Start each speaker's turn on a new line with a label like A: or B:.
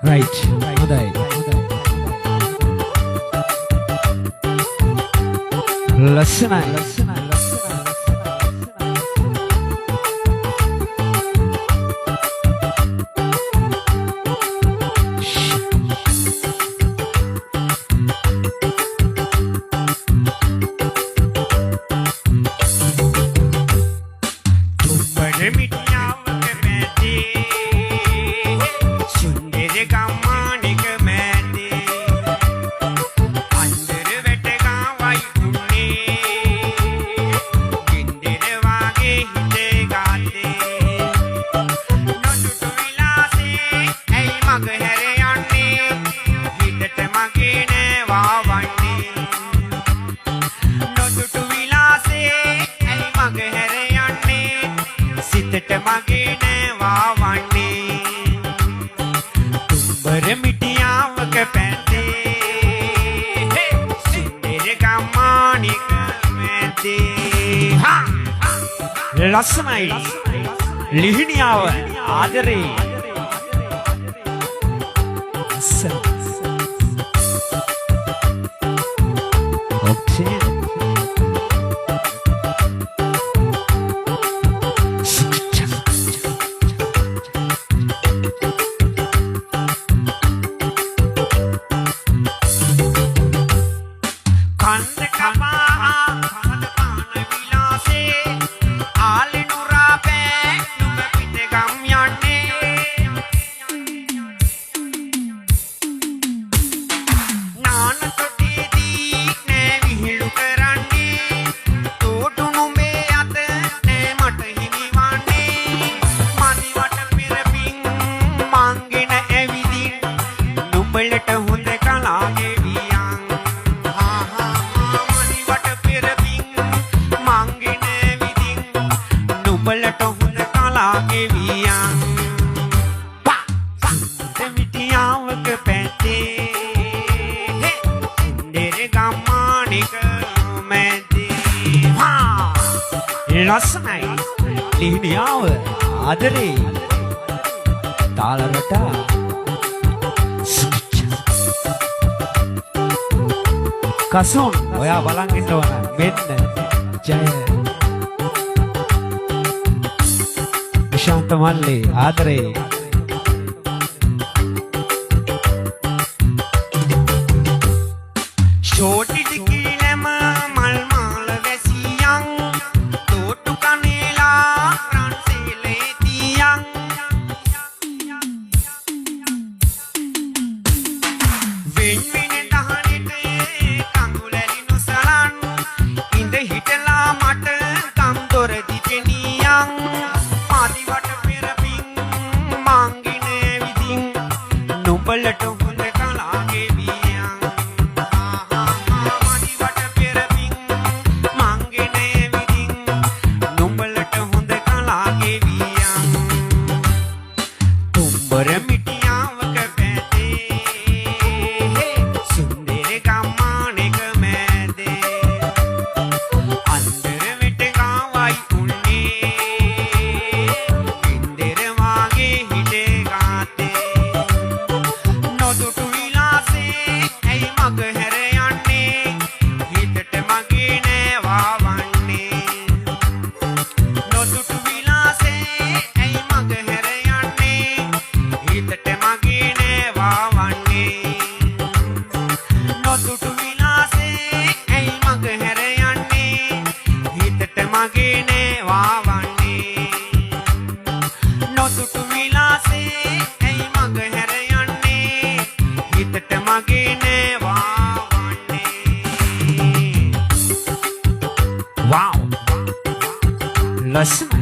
A: right හොඳයි ලස්සනයි ලස්සනයි ලිහිණියාව ආදරේ ඔක්සේ ලස්සනයි ලිහිණියාව ආදරේ තාලරට කසුන් ඔයා බලන් ඉන්නවනම් මෙන්න ජය විශාන්ත මල්ලි ආදරේ ෂෝටි ටිකිලම මල් මාල වැසියන් තෝටු කනේලා රන්සීලේ තියන් වෙන් වෙන දහනෙට කඳුලැලි නොසලන් ඉඳ හිටලා මට කම් දොර දිතෙනියන් පාදිවට පෙරපින් මංගිනේ විදින් නුඹලට හොඳ කලාගේ වියන් පාදිවට පෙරපින් මංගිනේ විදින් නුඹලට හොඳ කලාගේ වියන් තුඹර මිටියාවක පැතේ සුන්දර ගම්මානෙක මැදේ අන්දර වෙට ගාවයි උන්නේ ඉන්දර වාගේ හිටේ ගාතේ නොදුටු විලාසේ ඇයි මග හැර යන්නේ හිතට මගේ නෑවා වන්නේ නොදුටු විලාසේ ඇයි මග හැර යන්නේ හිතට මගේ නෑවා වන්නේ නොදුටු විලාසේ ඇයි මග හැර යන්නේ හිතට මගේ නෑවා වන්නේ නොදුටු විලාසේ ඇයි මග හැර යන්නේ හිතට මගේ නෑවා වන්නේ wow ලස්සන